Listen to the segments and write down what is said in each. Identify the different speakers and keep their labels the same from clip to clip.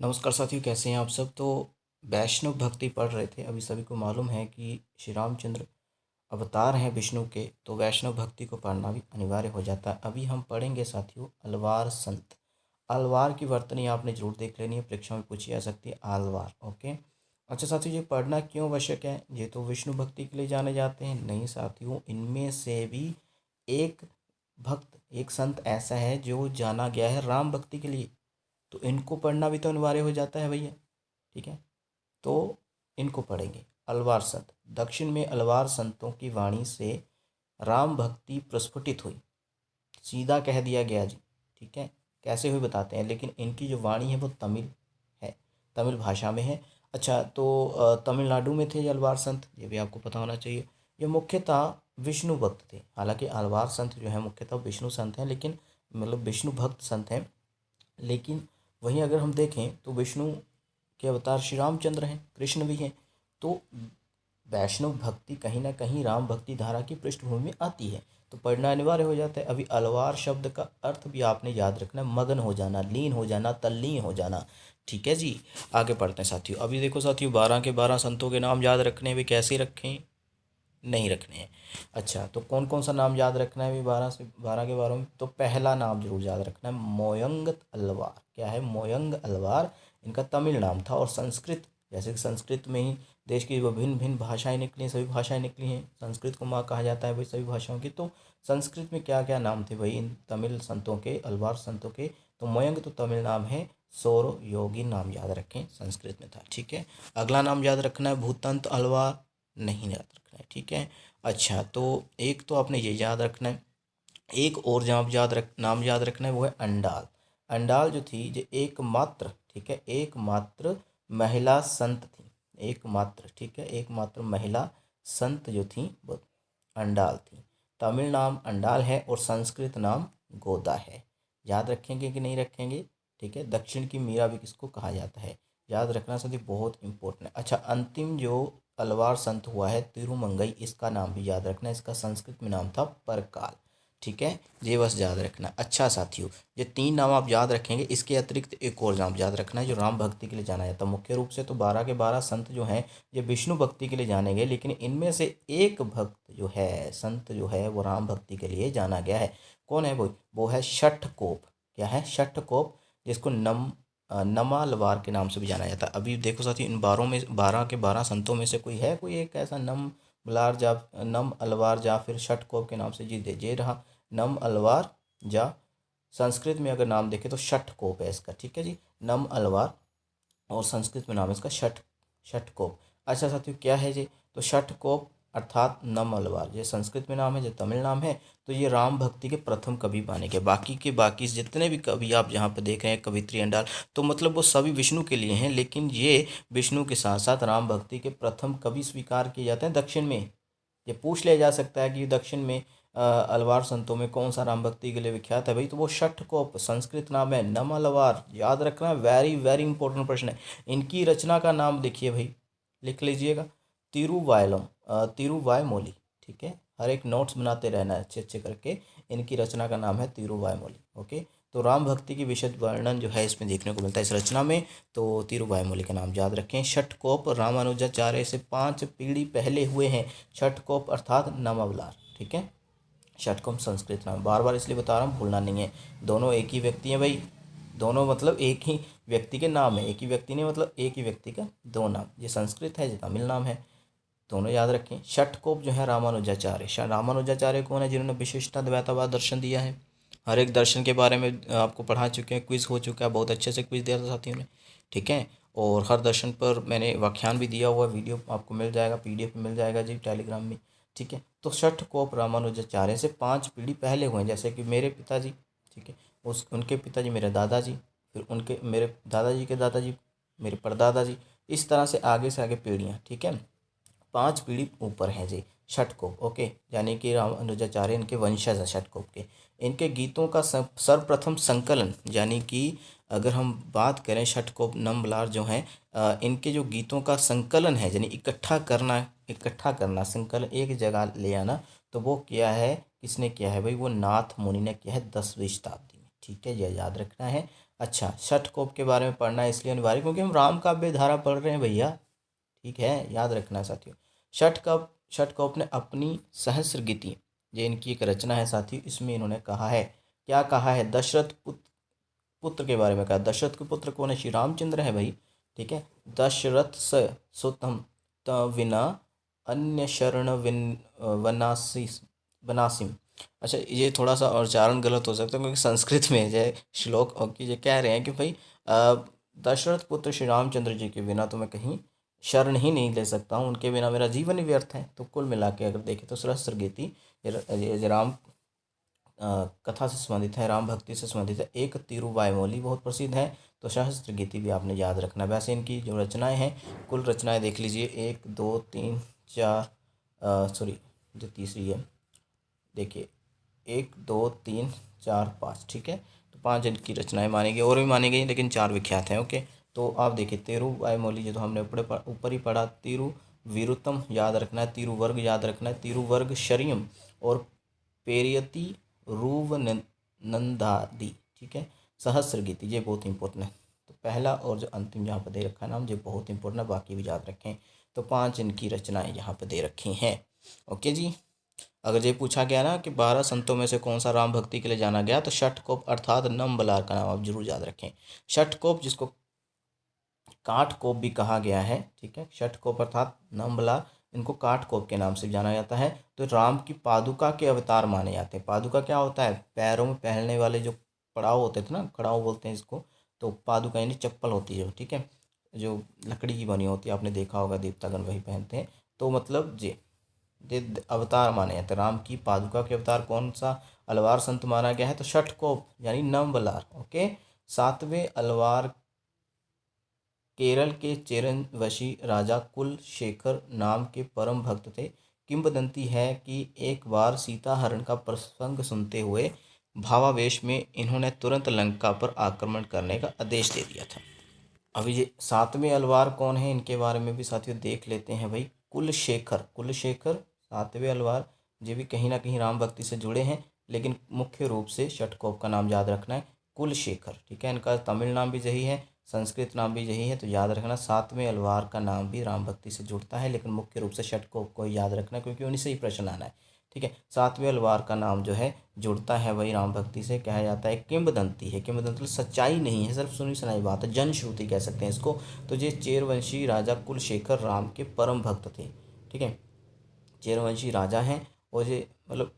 Speaker 1: नमस्कार साथियों, कैसे हैं आप सब। तो वैष्णव भक्ति पढ़ रहे थे। अभी सभी को मालूम है कि श्री रामचंद्र अवतार हैं विष्णु के, तो वैष्णव भक्ति को पढ़ना भी अनिवार्य हो जाता है। अभी हम पढ़ेंगे साथियों अलवार संत। अलवार की वर्तनी आपने जरूर देख लेनी है, परीक्षा में पूछी जा सकती है अलवार। ओके। अच्छा साथियों, ये पढ़ना क्यों आवश्यक है? ये तो विष्णु भक्ति के लिए जाने जाते हैं। नहीं साथियों, इनमें से भी एक भक्त, एक संत ऐसा है जो जाना गया है राम भक्ति के लिए, तो इनको पढ़ना भी तो अनिवार्य हो जाता है भैया। ठीक है, तो इनको पढ़ेंगे। अलवार संत। दक्षिण में अलवार संतों की वाणी से राम भक्ति प्रस्फुटित हुई, सीधा कह दिया गया जी। ठीक है, कैसे हुई बताते हैं, लेकिन इनकी जो वाणी है वो तमिल है, तमिल भाषा में है। अच्छा, तो तमिलनाडु में थे ये अलवार संत, ये भी आपको पता होना चाहिए। ये मुख्यतः विष्णु भक्त थे। हालांकि अलवार संत जो है मुख्यतः विष्णु संत हैं, लेकिन मतलब विष्णु भक्त संत हैं। लेकिन वहीं अगर हम देखें तो विष्णु के अवतार श्री रामचंद्र हैं, कृष्ण भी हैं। तो वैष्णव भक्ति कहीं ना कहीं राम भक्ति धारा की पृष्ठभूमि में आती है, तो पढ़ना अनिवार्य हो जाता है। अभी अलवार शब्द का अर्थ भी आपने याद रखना है, मगन हो जाना, लीन हो जाना, तल्लीन हो जाना। ठीक है जी, आगे पढ़ते हैं साथियों। अभी देखो साथियों, 12 के 12 संतों के नाम याद रखने हैं, वे कैसे रखें? नहीं रखने हैं। अच्छा, तो कौन कौन सा नाम याद रखना है भी 12 के 12 में? तो पहला नाम जरूर याद रखना है, मोयंग अलवार। क्या है? मोयंग अलवार। इनका तमिल नाम था। और संस्कृत, जैसे कि संस्कृत में ही देश की विभिन्न भिन्न भाषाएं निकली हैं, सभी भाषाएं निकली हैं, संस्कृत को माँ कहा जाता है भाई सभी भाषाओं की। तो संस्कृत में क्या क्या नाम थे भाई इन तमिल संतों के, अलवार संतों के? तो मोयंग तो तमिल नाम है, सौर योगी नाम याद रखें, संस्कृत में था। ठीक है, अगला नाम याद रखना है भूतंत अलवार, नहीं याद रखना है। ठीक है। अच्छा, तो एक तो आपने ये याद रखना है, एक और नाम याद रखना है, वो है अंडाल। अंडाल जो थी, जो एकमात्र, ठीक है, एकमात्र महिला संत थी। एकमात्र, ठीक है, एकमात्र महिला संत जो थी वो अंडाल थी। तमिल नाम अंडाल है और संस्कृत नाम गोदा है। याद रखेंगे कि नहीं रखेंगे? ठीक है, दक्षिण की मीरा भी किसको कहा जाता है, याद रखना सभी, बहुत इंपॉर्टेंट है। अच्छा, अंतिम जो अलवार संत हुआ है तिरुमंगई, इसका नाम भी याद रखना है। इसका संस्कृत में नाम था परकाल। ठीक है, ये बस याद रखना। अच्छा साथियों, ये 3 नाम आप याद रखेंगे। इसके अतिरिक्त एक और नाम याद रखना है जो राम भक्ति के लिए जाना जाता है। मुख्य रूप से तो 12 के 12 संत जो हैं ये विष्णु भक्ति के लिए जाने गए, लेकिन इनमें से एक भक्त जो है, संत जो है, वो राम भक्ति के लिए जाना गया है। कौन है वो है शठकोप। क्या है? शठकोप, जिसको नमालवार के नाम से भी जाना जाता है। अभी देखो साथियों, इन 12 के 12 संतों में से कोई एक ऐसा नम अलवार जा फिर शठकोप के नाम से जी दे जे रहा, नम अलवार जा। संस्कृत में अगर नाम देखें तो शठकोप है इसका। ठीक है जी, नम अलवार, और संस्कृत में नाम है इसका शठकोप। अच्छा साथियों, क्या है जी? तो शठकोप अर्थात नम अलवार, ये संस्कृत में नाम है, जो तमिल नाम है। तो ये राम भक्ति के प्रथम कवि माने गए। बाकी जितने भी कवि आप यहाँ पे देख रहे हैं, कवित्री अंडाल, तो मतलब वो सभी विष्णु के लिए हैं, लेकिन ये विष्णु के साथ साथ राम भक्ति के प्रथम कवि स्वीकार किए जाते हैं दक्षिण में। ये पूछ लिया जा सकता है कि दक्षिण में अलवार संतों में कौन सा राम भक्ति के लिए विख्यात है भाई? तो वो शठकोप, संस्कृत नाम है नम अलवार। याद रखना, वेरी वेरी इंपॉर्टेंट प्रश्न है। इनकी रचना का नाम देखिए भाई, लिख लीजिएगा, तिरुवायमोली। ठीक है, हर एक नोट्स बनाते रहना है अच्छे अच्छे करके। इनकी रचना का नाम है तिरुवायमोली। ओके, तो राम भक्ति की विशद वर्णन जो है इसमें देखने को मिलता है इस रचना में। तो तिरुवायमोली का नाम याद रखें। शठकोप रामानुजाचार्य से 5 पीढ़ी पहले हुए हैं। शठकोप अर्थात नमवलार। ठीक है, षटकोप संस्कृत नाम, बार बार इसलिए बता रहा हूँ, भूलना नहीं है। दोनों एक ही व्यक्ति हैं भाई, दोनों मतलब एक ही व्यक्ति के नाम है। एक ही व्यक्ति नहीं, मतलब एक ही व्यक्ति का 2 नाम। ये संस्कृत है, ये तमिल नाम है, दोनों याद रखें। षटकोप जो है रामानुजाचार्य। रामानुजाचार्य कौन है? जिन्होंने विशिष्टा द्वैतवाद दर्शन दिया है। हर एक दर्शन के बारे में आपको पढ़ा चुके हैं, क्विज हो चुका है, बहुत अच्छे से क्विज दिया था साथियों ने। ठीक है, और हर दर्शन पर मैंने व्याख्यान भी दिया हुआ, वीडियो आपको मिल जाएगा, PDF में मिल जाएगा जी टेलीग्राम में। ठीक है, तो शठकोप रामानुजाचार्य से 5 पीढ़ी पहले हुए हैं, जैसे कि मेरे पिताजी। ठीक है, उनके पिताजी मेरे दादाजी, फिर उनके मेरे दादाजी के दादाजी, मेरे परदादाजी, इस तरह से आगे पीढ़ियाँ। ठीक है, 5 पीढ़ी ऊपर हैं जी शठकोप। ओके, यानी कि रामानुजाचार्य इनके वंशज हैं शठकोप के। इनके गीतों का सर्वप्रथम संकलन, यानी कि अगर हम बात करें शठकोप नंबलार जो हैं, इनके जो गीतों का संकलन है, यानी इकट्ठा करना, संकलन एक जगह ले आना, तो वो किया है, किसने किया है भाई? वो नाथ मुनि ने किया है 10वीं शताब्दी में। ठीक है, यह याद रखना है। अच्छा, छठ कोप के बारे में पढ़ना इसलिए अनिवार्य क्योंकि हम राम काव्य धारा पढ़ रहे हैं भैया। ठीक है, याद रखना है साथियों। छठ कोप ने अपनी सहस्र गीति, ये इनकी एक रचना है साथियों, इसमें इन्होंने कहा है, क्या कहा है, दशरथ पुत्र के बारे में कहा। दशरथ के पुत्र कौन है? श्री रामचंद्र है भाई। ठीक है, दशरथ स सुतम त विना अन्य शरण वनासी वनासिम। अच्छा, ये थोड़ा सा उच्चारण गलत हो सकता है क्योंकि संस्कृत में जो श्लोक और की ये कह रहे हैं कि भाई दशरथ पुत्र श्री रामचंद्र जी के बिना तो मैं कहीं शरण ही नहीं ले सकता हूँ, उनके बिना मेरा जीवन ही व्यर्थ है। तो कुल मिला के अगर देखें तो सहस्त्र गीति ये राम कथा से संबंधित है, राम भक्ति से संबंधित है। एक तिरुवायुमोली बहुत प्रसिद्ध है, तो सहस्त्र गीति भी आपने याद रखना है। वैसे इनकी जो रचनाएं हैं, कुल रचनाएं देख लीजिए, 1 2 3 4 जो तीसरी है देखिए, 1 2 3 4 5। ठीक है, तो 5 इनकी रचनाएं मानी गई, और भी मानी गई लेकिन 4 विख्यात हैं। ओके, तो आप देखिए तिरुवायुमोली जो तो हमने ऊपर ही पढ़ा, तिरुविरुतम याद रखना है, तिरुवर्ग याद रखना है, तिरुवर्ग शरियम और पेरियति रूव नंदादि। ठीक है, सहस्र गीति ये बहुत इंपॉर्टेंट है। तो पहला और जो अंतिम यहाँ पर दे रखा है नाम, ये बहुत इंपॉर्टेंट है, बाकी भी याद रखें। तो 5 इनकी रचनाएं यहाँ पर दे रखी हैं। ओके जी, अगर ये पूछा गया ना कि 12 संतों में से कौन सा राम भक्ति के लिए जाना गया, तो षटकोप अर्थात नंबलार का नाम आप जरूर याद रखें। षटकोप जिसको काठकोप भी कहा गया है। ठीक है, षटकोप अर्थात नंबलार, इनको काठकोप के नाम से जाना जाता है। तो राम की पादुका के अवतार माने जाते हैं। पादुका क्या होता है? पैरों में पहनने वाले जो पड़ाव होते थे ना, कड़ाव बोलते हैं इसको। तो पादुका यानी चप्पल होती है जो, ठीक है, जो लकड़ी की बनी होती है, आपने देखा होगा देवतागण वही पहनते हैं। तो मतलब ये अवतार माने जाते हैं। राम की पादुका के अवतार कौन सा अलवार संत माना गया है? तो षटकोप यानी नंबलार। ओके, 7वें अलवार केरल के चेरनवशी राजा कुलशेखर नाम के परम भक्त थे। किंवदंती है कि एक बार सीता हरण का प्रसंग सुनते हुए भावावेश में इन्होंने तुरंत लंका पर आक्रमण करने का आदेश दे दिया था। अभी ये 7वें अलवार कौन है, इनके बारे में भी साथियों देख लेते हैं भाई। कुलशेखर 7वें अलवार, ये भी कहीं ना कहीं राम भक्ति से जुड़े हैं, लेकिन मुख्य रूप से षटकोप का नाम याद रखना है, कुलशेखर। ठीक है, इनका तमिल नाम भी यही है, संस्कृत नाम भी यही है, तो याद रखना 7वें अलवार का नाम भी राम भक्ति से जुड़ता है, लेकिन मुख्य रूप से षटकोप को याद रखना क्योंकि उन्हीं से ही प्रश्न आना है। ठीक है, 7वें अलवार का नाम जो है जुड़ता है वही राम भक्ति से, कहा जाता है किंवदंती है। किंवदंती सच्चाई नहीं है, सिर्फ सुनी सुनाई बात है, जनश्रुति कह सकते हैं इसको। तो ये चेरवंशी राजा कुलशेखर राम के परम भक्त थे। ठीक है, चेरवंशी राजा हैं, और ये मतलब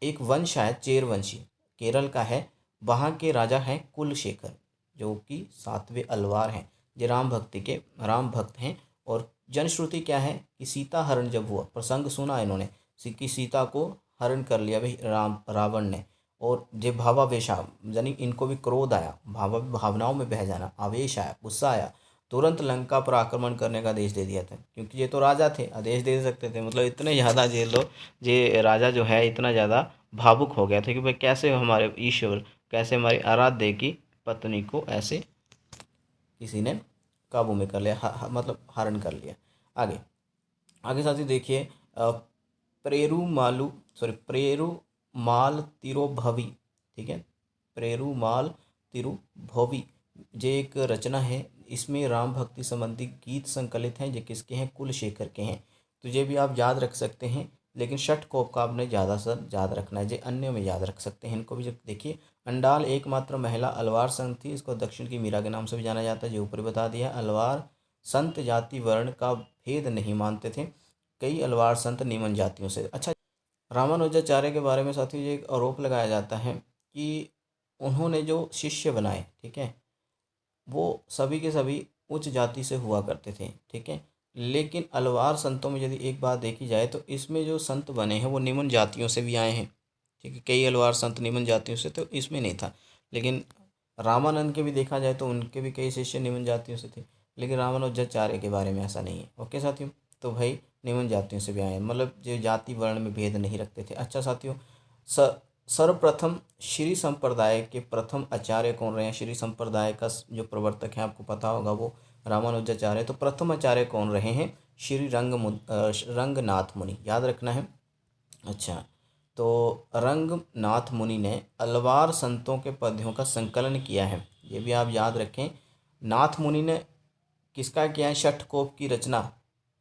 Speaker 1: एक वंश है चेरवंशी, केरल का है, वहाँ के राजा हैं कुलशेखर, जो कि 7वें अलवार हैं। ये राम भक्त हैं। और जनश्रुति क्या है कि सीता हरण जब हुआ, प्रसंग सुना इन्होंने कि सीता को हरण कर लिया भाई रावण ने, और ये भावावेश यानी इनको भी क्रोध आया, भावनाओं में बह जाना, आवेश आया, गुस्सा आया, तुरंत लंका पर आक्रमण करने का आदेश दे दिया था। क्योंकि ये तो राजा थे, आदेश दे सकते थे, मतलब इतने ज़्यादा ये राजा जो है इतना ज़्यादा भावुक हो गया था कि भाई कैसे हमारे ईश्वर, कैसे हमारी आराध्य की पत्नी को ऐसे किसी ने काबू में कर लिया, मतलब हरण कर लिया। आगे आगे साथी देखिए, प्रेरुमाल तिरुभवी। ठीक है, प्रेरुमाल तिरुभवी, ये एक रचना है, इसमें राम भक्ति संबंधी गीत संकलित हैं। ये किसके हैं? कुलशेखर के हैं। तो ये भी आप याद रख सकते हैं, लेकिन षटकोप का आपने ज़्यादा से याद रखना है, ये अन्य में याद रख सकते हैं इनको भी। जब देखिए, अंडाल एकमात्र महिला अलवार संत थी, इसको दक्षिण की मीरा के नाम से भी जाना जाता है, जो ऊपर बता दिया। अलवार संत जाति वर्ण का भेद नहीं मानते थे, कई अलवार संत निम्न जातियों से। अच्छा, रामानुजाचार्य के बारे में साथियों ये एक आरोप लगाया जाता है कि उन्होंने जो शिष्य बनाए, ठीक है, वो सभी के सभी उच्च जाति से हुआ करते थे। ठीक है, लेकिन अलवार संतों में यदि एक बात देखी जाए तो इसमें जो संत बने हैं वो निम्न जातियों से भी आए हैं। ठीक है, कई अलवार संत निम्न जातियों से, तो इसमें नहीं था। लेकिन रामानंद के भी देखा जाए तो उनके भी कई शिष्य निम्न जातियों से थे, लेकिन रामानुजाचार्य के बारे में ऐसा नहीं है। ओके साथियों, तो भाई निम्न जातियों से भी आए हैं, मतलब जो जाति वर्ण में भेद नहीं रखते थे। अच्छा साथियों, सर्वप्रथम श्री संप्रदाय के प्रथम आचार्य कौन रहे हैं? श्री संप्रदाय का जो प्रवर्तक है, आपको पता होगा, वो रामानुजाचार्य। तो प्रथम आचार्य कौन रहे हैं? श्री रंगनाथ मुनि, याद रखना है। अच्छा, तो रंगनाथ मुनि ने अलवार संतों के पद्यों का संकलन किया है। ये भी आप याद रखें। नाथ मुनि ने किसका किया है? षटकोप की रचना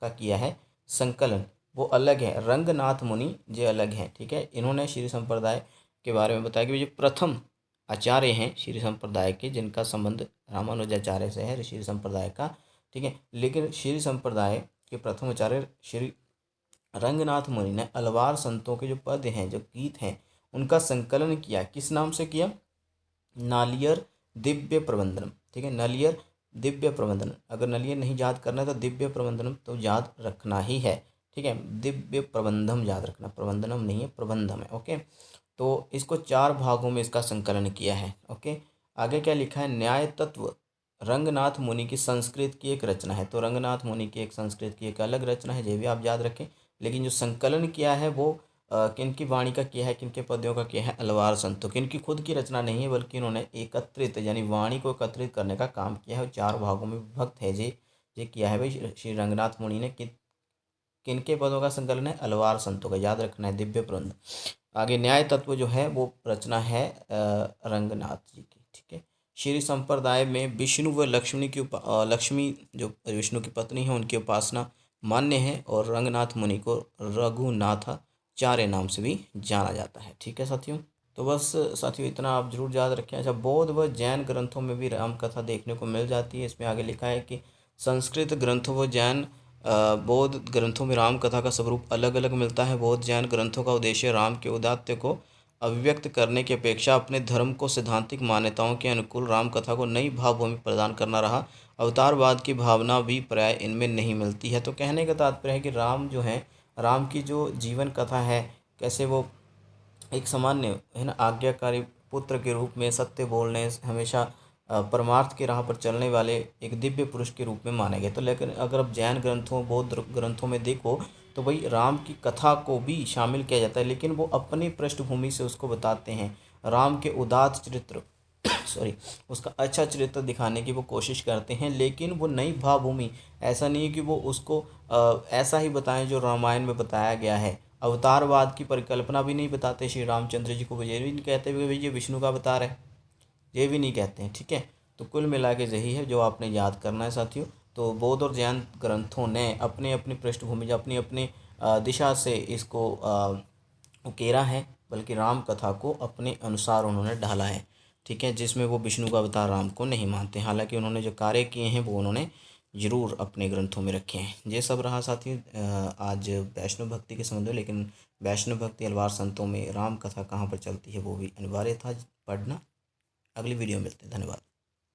Speaker 1: का किया है संकलन, वो अलग है। रंगनाथ मुनि ये अलग हैं, ठीक है। इन्होंने श्री संप्रदाय के बारे में बताया कि जो प्रथम आचार्य हैं श्री संप्रदाय के, जिनका संबंध रामानुजाचार्य से है श्री संप्रदाय का, ठीक है। लेकिन श्री संप्रदाय के प्रथम आचार्य श्री रंगनाथ मुनि ने अलवार संतों के जो पद हैं, जो गीत हैं, उनका संकलन किया। किस नाम से किया? नालियर दिव्य प्रबंधनम, ठीक है। नलियर दिव्य प्रबंधन, अगर नलियर नहीं याद करना है तो दिव्य प्रबंधनम तो याद रखना ही है, ठीक है। दिव्य प्रबंधम याद रखना, प्रबंधनम नहीं है, प्रबंधम है, ओके। तो इसको 4 भागों में इसका संकलन किया है, ओके। आगे क्या लिखा है? न्याय तत्व रंगनाथ मुनि की संस्कृत की एक रचना है। तो रंगनाथ मुनि की एक संस्कृत की एक अलग रचना है, ये भी आप याद रखें। लेकिन जो संकलन किया है वो किनकी वाणी का किया है, किनके पद्यों का किया है? अलवार संतों, किनकी खुद की रचना नहीं है, बल्कि इन्होंने एकत्रित यानी वाणी को एकत्रित करने का काम किया है। 4 भागों में विभक्त है ये किया है भाई श्री रंगनाथ मुनि ने। किनके पदों का संकलन है? अलवार संतों का, याद रखना है, दिव्य प्रबंध। आगे न्याय तत्व जो है वो रचना है रंगनाथ जी की, ठीक है। श्री संप्रदाय में विष्णु व लक्ष्मी की लक्ष्मी जो विष्णु की पत्नी है उनकी उपासना मान्य है, और रंगनाथ मुनि को रघुनाथाचार्य नाम से भी जाना जाता है, ठीक है साथियों। तो बस साथियों इतना आप जरूर याद रखें। अच्छा, बौद्ध व जैन ग्रंथों में भी राम कथा देखने को मिल जाती है। इसमें आगे लिखा है कि संस्कृत ग्रंथों व जैन बौद्ध ग्रंथों में राम कथा का स्वरूप अलग अलग मिलता है। बौद्ध जैन ग्रंथों का उद्देश्य राम के औदात्य को अभिव्यक्त करने की अपेक्षा अपने धर्म को सैद्धांतिक मान्यताओं के अनुकूल राम कथा को नई भावभूमि प्रदान करना रहा। अवतारवाद की भावना भी प्राय इनमें नहीं मिलती है। तो कहने का तात्पर्य है कि राम जो है, राम की जो जीवन कथा है, कैसे वो एक सामान्य है ना आज्ञाकारी पुत्र के रूप में सत्य बोलने, हमेशा परमार्थ की राह पर चलने वाले एक दिव्य पुरुष के रूप में माने गए। तो लेकिन अगर आप जैन ग्रंथों, बौद्ध ग्रंथों में देखो तो भाई राम की कथा को भी शामिल किया जाता है, लेकिन वो अपनी पृष्ठभूमि से उसको बताते हैं। राम के उदात्त चरित्र सॉरी उसका अच्छा चरित्र दिखाने की वो कोशिश करते हैं, लेकिन वो नई भावभूमि, ऐसा नहीं है कि वो उसको ऐसा ही बताएं जो रामायण में बताया गया है। अवतारवाद की परिकल्पना भी नहीं बताते श्री रामचंद्र जी को, ये भी नहीं कहते हुए भाई ये विष्णु का अवतार है, ये भी नहीं कहते हैं, ठीक है। तो कुल मिला के यही है जो आपने याद करना है साथियों। तो बौद्ध और जैन ग्रंथों ने अपने अपनी पृष्ठभूमि, अपनी अपनी दिशा से इसको उकेरा है, बल्कि राम कथा को अपने अनुसार उन्होंने ढाला है, ठीक है, जिसमें वो विष्णु का अवतार राम को नहीं मानते। हालांकि उन्होंने जो कार्य किए हैं वो उन्होंने जरूर अपने ग्रंथों में रखे हैं। ये सब रहा साथियों आज वैष्णव भक्ति के संबंध में। लेकिन वैष्णव भक्ति अलवार संतों में राम कथा कहाँ पर चलती है वो भी अनिवार्य था पढ़ना। अगली वीडियो में मिलते हैं, धन्यवाद।